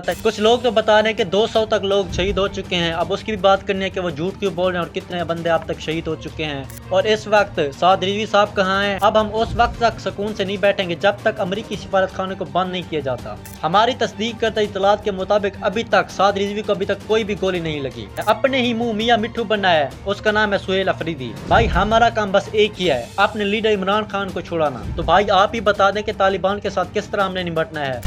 कुछ लोग तो बता रहे हैं कि 200 तक लोग शहीद हो चुके हैं। अब उसकी भी बात करनी है कि वो झूठ क्यों बोल रहे हैं और कितने बंदे अब तक शहीद हो चुके हैं। और इस वक्त साद रिजवी साहब कहाँ हैं? अब हम उस वक्त तक सुकून से नहीं बैठेंगे जब तक अमरीकी सिफारत खाने को बंद नहीं किया जाता। हमारी तस्दीक करता इतलात के मुताबिक अभी तक साद रिजवी को अभी तक कोई भी गोली नहीं लगी। अपने ही मुंह मियां मिट्ठू बनना है, उसका नाम है सुहेल अफरीदी। भाई हमारा काम बस एक ही है, अपने लीडर इमरान खान को छुड़ाना। तो भाई आप ही बता दें कि तालिबान के साथ किस तरह हमने निपटना है।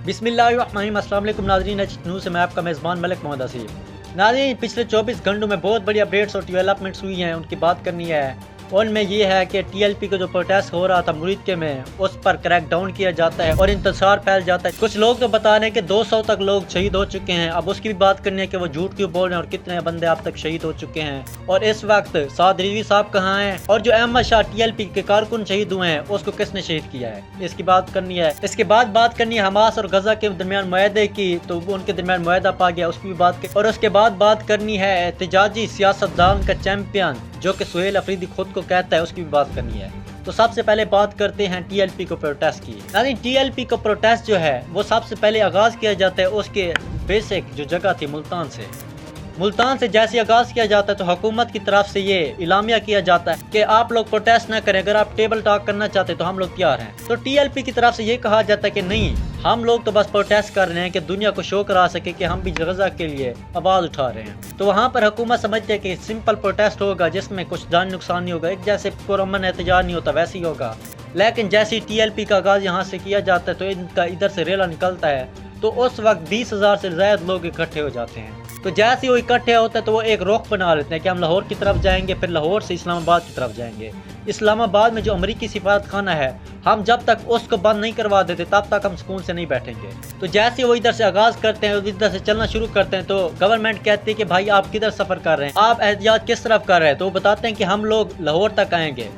बिस्मिल्लाहिर्रहमानिर्रहीम। अस्सलाम वालेकुम नाज़रीन, न्यूज़ से मैं आपका मेज़बान मलिक मोहम्मद हसीब। नाज़रीन, पिछले 24 घंटों में बहुत बड़ी अपडेट्स और डेवलपमेंट्स हुई हैं, उनकी बात करनी है। उनमें ये है कि टीएलपी का जो प्रोटेस्ट हो रहा था मुरीदके में, उस पर क्रैक डाउन किया जाता है और इंतशार फैल जाता है। कुछ लोग तो बता रहे हैं कि 200 तक लोग शहीद हो चुके हैं। अब उसकी भी बात करनी है कि वो झूठ क्यों बोल रहे हैं और कितने बंदे अब तक शहीद हो चुके हैं। और इस वक्त साद रिजवी साहब कहाँ हैं? और जो अहमद शाह टीएलपी के कारकुन शहीद हुए हैं, उसको किसने शहीद किया है, इसकी बात करनी है। इसके बाद बात करनी है हमास और गजा के दरमियान मुआहदे की, तो उनके दरमियान मुआहदा पा गया, उसकी भी बात और उसके बाद बात करनी है एहतिजाजी सियासतदान का चैंपियन जो कि सुहेल अफरीदी खुद को कहता है, उसकी भी बात करनी है। तो सबसे पहले बात करते हैं टीएलपी को प्रोटेस्ट की। यानी टीएलपी को प्रोटेस्ट जो है वो सबसे पहले आगाज किया जाता है उसके बेसिक जो जगह थी मुल्तान से जैसे आगाज किया जाता है तो हुकूमत की तरफ से ये इलामिया किया जाता है कि आप लोग प्रोटेस्ट ना करें, अगर आप टेबल टॉक करना चाहते तो हम लोग तैयार हैं। तो टीएलपी की तरफ से ये कहा जाता है कि नहीं, हम लोग तो बस प्रोटेस्ट कर रहे हैं कि दुनिया को शो करा सके कि हम भी गजा के लिए आवाज़ उठा रहे हैं। तो वहाँ पर हुकूमत समझती है कि सिंपल प्रोटेस्ट होगा जिसमें कुछ जान नुकसान नहीं होगा, एक जैसे पुरअमन एहतजाज नहीं होता वैसे ही होगा। लेकिन जैसे ही टीएलपी का आगाज़ यहाँ से किया जाता है तो इनका इधर से रेला निकलता है, तो उस वक्त 20,000 से ज़्यादा लोग इकट्ठे हो जाते हैं। तो जैसे ही वो इकट्ठे होते हैं तो वो एक रुख बना लेते हैं कि हम लाहौर की तरफ जाएंगे, फिर लाहौर से इस्लामाबाद की तरफ जाएंगे। इस्लामाबाद में जो अमरीकी सिफारत खाना है, हम जब तक उसको बंद नहीं करवा देते तब तक हम सुकून से नहीं बैठेंगे। तो जैसे वो इधर से आगाज़ करते हैं, इधर से चलना शुरू करते हैं, तो गवर्नमेंट कहती है कि भाई आप किधर सफ़र कर रहे हैं, आप एहतियात किस तरफ कर रहे हैं। तो वो बताते हैं कि हम लोग लाहौर तक आएंगे।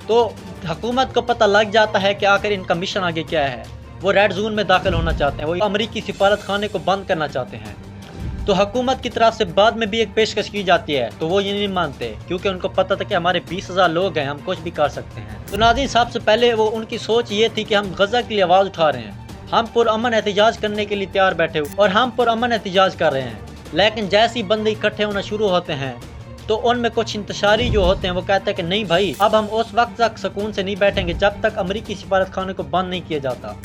तो हुकूमत को पता लग जाता है कि आखिर इनका मिशन आगे क्या है। वो रेड जोन में दाखिल होना चाहते हैं, वो अमरीकी सिफारत खाने को बंद करना चाहते हैं। तो हुकूमत की तरफ से बाद में भी एक पेशकश की जाती है, तो वो ये नहीं मानते क्योंकि उनको पता था कि हमारे 20,000 लोग हैं, हम कुछ भी कर सकते हैं। तो नाज़रीन, सबसे पहले वो उनकी सोच ये थी कि हम गजा के लिए आवाज़ उठा रहे हैं, हम पुरअमन एहतिजाज करने के लिए तैयार बैठे हुए और हम पुरअमन एहतिजाज कर रहे हैं। लेकिन जैसे ही बंदे इकट्ठे होना शुरू होते हैं तो उनमें कुछ इंतशारी जो होते हैं वो कहते हैं कि नहीं भाई, अब हम उस वक्त तक सुकून से नहीं बैठेंगे जब तक अमरीकी सिफारत खाने को बंद नहीं किया जाता।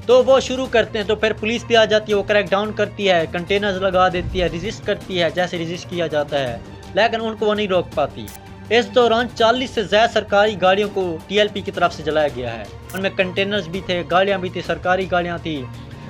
तो वो शुरू करते हैं, तो फिर पुलिस भी आ जाती है, वो क्रैक डाउन करती है, कंटेनर्स लगा देती है, रेजिस्ट करती है जैसे रेजिस्ट किया जाता है, लेकिन उनको वो नहीं रोक पाती। इस दौरान 40 से ज़्यादा सरकारी गाड़ियों को टीएलपी की तरफ से जलाया गया है। उनमें कंटेनर्स भी थे, गाड़ियाँ भी थी, सरकारी गाड़ियाँ थी।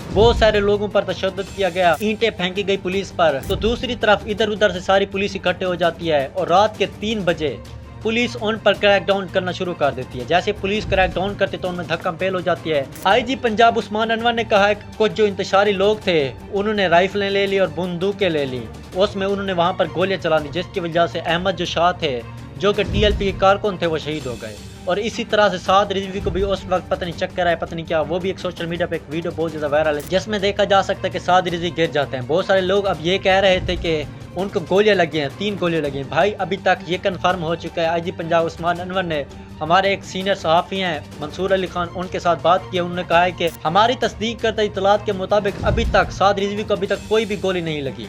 बहुत सारे लोगों पर तशद्दुद किया गया, ईंटें फेंकी गई पुलिस पर। तो दूसरी तरफ इधर उधर से सारी पुलिस इकट्ठे हो जाती है और रात के 3 बजे पुलिस उन पर क्रैक डाउन करना शुरू कर देती है। जैसे पुलिस क्रैक डाउन करती तो उनमें धक्का पेल हो जाती है। आईजी पंजाब उस्मान अनवर ने कहा है कि कुछ जो इंतशारी लोग थे उन्होंने राइफलें ले ली और बंदूकें ले ली, उसमें उन्होंने वहाँ पर गोलियां चला दी, जिसकी वजह से अहमद जो शाह थे जो कि टीएलपी के कारकुन थे वो शहीद हो गए। और इसी तरह से साद रिजवी को भी उस वक्त पता नहीं चक्कर आया, पता नहीं क्या, वो भी एक सोशल मीडिया पे एक वीडियो बहुत ज़्यादा वायरल है जिसमें देखा जा सकता है कि साद रिजवी गिर जाते हैं। बहुत सारे लोग अब ये कह रहे थे कि उनको गोलियां लगी हैं, 3 गोलियां लगी हैं। भाई अभी तक ये कंफर्म हो चुका है, आईजी पंजाब उस्मान अनवर ने हमारे एक सीनियर सहाफ़ी हैं मंसूर अली खान, उनके साथ बात की। उन्होंने कहा है कि हमारी तस्दीक करता इतलात के मुताबिक अभी तक साद रिजवी को अभी तक कोई भी गोली नहीं लगी।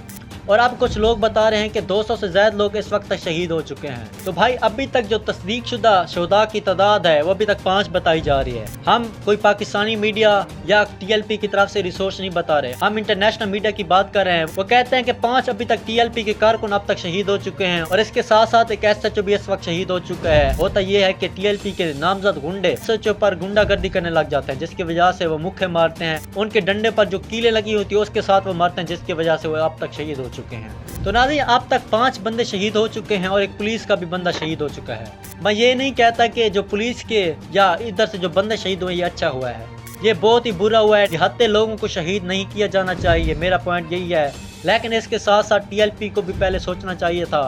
और अब कुछ लोग बता रहे हैं कि 200 से ज़्यादा लोग इस वक्त तक शहीद हो चुके हैं। तो भाई अभी तक जो तस्दीक शुदा शहदा की तादाद है वो अभी तक 5 बताई जा रही है। हम कोई पाकिस्तानी मीडिया या टीएलपी की तरफ से रिसोर्स नहीं बता रहे, हम इंटरनेशनल मीडिया की बात कर रहे हैं। वो कहते हैं कि 5 अभी तक टीएलपी के कारकुन अब तक शहीद हो चुके हैं और इसके साथ साथ एक एसएचओ भी इस वक्त शहीद हो चुका है। होता यह है कि टीएलपी के नामजद गुंडे एसएचओ पर गुंडागर्दी करने लग जाते हैं, जिसकी वजह से वो मुख्य मारते हैं, उनके डंडे पर जो कीलें लगी होती है उसके साथ वो मारते हैं, जिसकी वजह से वो अब तक शहीद हो चुके हैं। तो नाज़रीन, अब तक 5 बंदे शहीद हो चुके हैं और एक पुलिस का भी बंदा शहीद हो चुका है। मैं ये नहीं कहता कि जो पुलिस के या इधर से जो बंदे शहीद हुए ये अच्छा हुआ है, ये बहुत ही बुरा हुआ है। निहत्ते लोगों को शहीद नहीं किया जाना चाहिए, मेरा पॉइंट यही है। लेकिन इसके साथ साथ टीएलपी को भी पहले सोचना चाहिए था,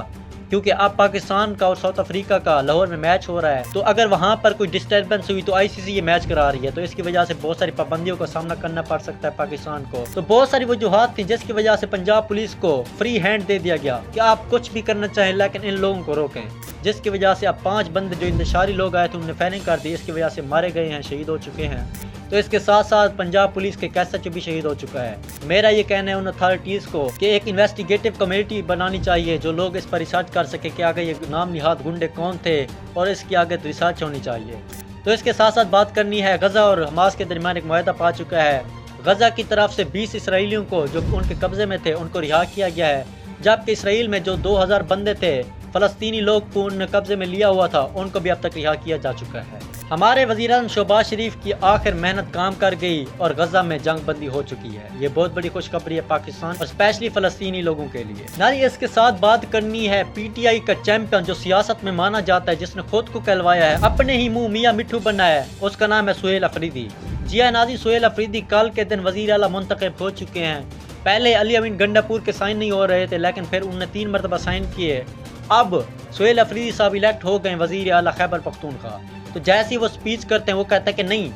क्योंकि अब पाकिस्तान का और साउथ अफ्रीका का लाहौर में मैच हो रहा है, तो अगर वहाँ पर कोई डिस्टर्बेंस हुई तो आईसीसी ये मैच करा रही है, तो इसकी वजह से बहुत सारी पाबंदियों का सामना करना पड़ सकता है पाकिस्तान को। तो बहुत सारी वजूहात थी जिसकी वजह से पंजाब पुलिस को फ्री हैंड दे दिया गया कि आप कुछ भी करना चाहें लेकिन इन लोगों को रोकें, جس کی وجہ سے اب 5 بندے جو انتشاری لوگ آئے تھے انہوں نے فائرنگ کر دی، اس کی وجہ سے مارے گئے ہیں، شہید ہو چکے ہیں۔ تو اس کے ساتھ ساتھ پنجاب پولیس کے ایس ایچ او بھی شہید ہو چکا ہے۔ میرا یہ کہنا ہے ان اتھارٹیز کو کہ ایک انویسٹیگیٹو کمیٹی بنانی چاہیے جو لوگ اس پر ریسرچ کر سکے کہ آگے یہ نام نہاد گنڈے کون تھے اور اس کی آگے ریسرچ ہونی چاہیے۔ تو اس کے ساتھ ساتھ بات کرنی ہے، غزہ اور حماس کے درمیان ایک معاہدہ پا چکا ہے۔ غزہ کی طرف سے 20 اسرائیلیوں کو جو ان کے قبضے میں تھے ان کو رہا کیا گیا ہے، جبکہ اسرائیل میں جو 2000 بندے تھے فلسطینی لوگ کو ان نے قبضے میں لیا ہوا تھا، ان کو بھی اب تک رہا کیا جا چکا ہے۔ ہمارے وزیر اعظم شہباز شریف کی آخر محنت کام کر گئی اور غزہ میں جنگ بندی ہو چکی ہے۔ یہ بہت بڑی خوشخبری ہے پاکستان اور اسپیشلی فلسطینی لوگوں کے لیے۔ ناری اس کے ساتھ بات کرنی ہے پی ٹی آئی کا چیمپئن جو سیاست میں مانا جاتا ہے، جس نے خود کو کہلوایا ہے، اپنے ہی منہ میاں مٹھو بنا ہے، اس کا نام ہے سہیل افریدی۔ جی ہاں ناظرین، سہیل افریدی کل کے دن وزیر اعلیٰ منتخب ہو چکے ہیں۔ پہلے علی امین گنڈاپور کے سائن نہیں ہو رہے تھے، لیکن پھر انہوں نے 3 مرتبہ سائن کیے۔ اب سہیل افریدی صاحب الیکٹ ہو گئے وزیر اعلیٰ خیبر پختونخوا۔ تو جیسے ہی وہ سپیچ کرتے ہیں وہ کہتا ہے کہ نہیں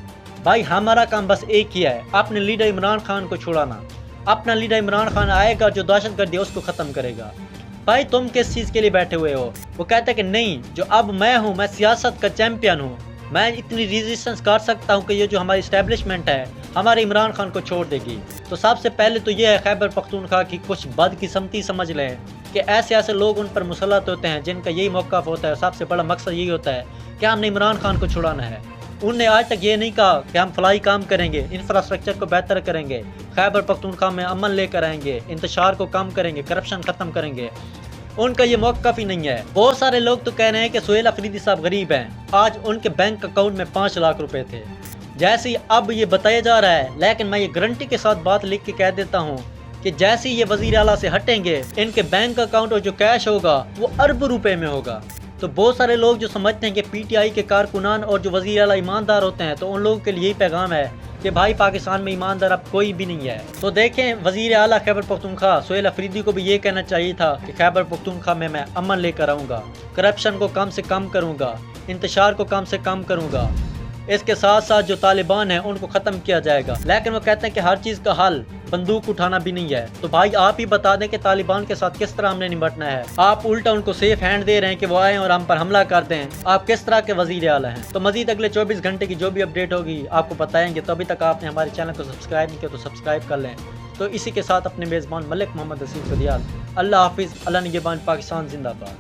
بھائی، ہمارا کام بس ایک ہی ہے، اپنے لیڈر عمران خان کو چھڑانا۔ اپنا لیڈر عمران خان آئے گا جو دہشت گردی ہے اس کو ختم کرے گا۔ بھائی تم کس چیز کے لیے بیٹھے ہوئے ہو؟ وہ کہتا ہے کہ نہیں، جو اب میں ہوں، میں سیاست کا چیمپئن ہوں، میں اتنی ریزسٹنس کر سکتا ہوں کہ یہ جو ہماری اسٹیبلشمنٹ ہے ہمارے عمران خان کو چھوڑ دے گی۔ تو سب سے پہلے تو یہ ہے خیبر پختونخوا کی کچھ بدقسمتی سمجھ لیں کہ ایسے لوگ ان پر مسلط ہوتے ہیں جن کا یہی موقف ہوتا ہے، سب سے بڑا مقصد یہی ہوتا ہے کہ ہم نے عمران خان کو چھڑانا ہے۔ انہوں نے آج تک یہ نہیں کہا کہ ہم فلاحی کام کریں گے، انفراسٹرکچر کو بہتر کریں گے، خیبر پختونخوا میں امن لے کر آئیں گے، انتشار کو کم کریں گے، کرپشن ختم کریں گے۔ ان کا یہ موقف ہی نہیں ہے۔ بہت سارے لوگ تو کہہ رہے ہیں کہ سہیل افریدی صاحب غریب ہیں، آج ان کے بینک اکاؤنٹ میں 5 لاکھ روپے تھے، جیسے ہی اب یہ بتایا جا رہا ہے۔ لیکن میں یہ گارنٹی کے ساتھ بات لکھ کے کہہ دیتا ہوں کہ جیسے ہی یہ وزیر اعلیٰ سے ہٹیں گے ان کے بینک اکاؤنٹ اور جو کیش ہوگا وہ ارب روپے میں ہوگا۔ تو بہت سارے لوگ جو سمجھتے ہیں کہ پی ٹی آئی کے کارکنان اور جو وزیر اعلیٰ ایماندار ہوتے ہیں، تو ان لوگوں کے لیے یہی پیغام ہے کہ بھائی پاکستان میں ایماندار اب کوئی بھی نہیں ہے۔ تو دیکھیں وزیر اعلیٰ خیبر پختونخوا سہیل افریدی کو بھی یہ کہنا چاہیے تھا کہ خیبر پختونخوا میں امن لے کر آؤں گا، کرپشن کو کم سے کم کروں گا، انتشار کو کم سے کم کروں گا، اس کے ساتھ ساتھ جو طالبان ہیں ان کو ختم کیا جائے گا۔ لیکن وہ کہتے ہیں کہ ہر چیز کا حل بندوق اٹھانا بھی نہیں ہے۔ تو بھائی آپ ہی بتا دیں کہ طالبان کے ساتھ کس طرح ہم نے نمٹنا ہے۔ آپ الٹا ان کو سیف ہینڈ دے رہے ہیں کہ وہ آئیں اور ہم پر حملہ کر دیں۔ آپ کس طرح کے وزیر اعلیٰ ہیں؟ تو مزید اگلے 24 گھنٹے کی جو بھی اپڈیٹ ہوگی آپ کو بتائیں گے۔ تو ابھی تک آپ نے ہمارے چینل کو سبسکرائب نہیں کیا تو سبسکرائب کر لیں۔ تو اسی کے ساتھ اپنے میزبان ملک محمد حسین کو دیا۔ اللہ حافظ، اللہ نگہبان، پاکستان زندہ باد۔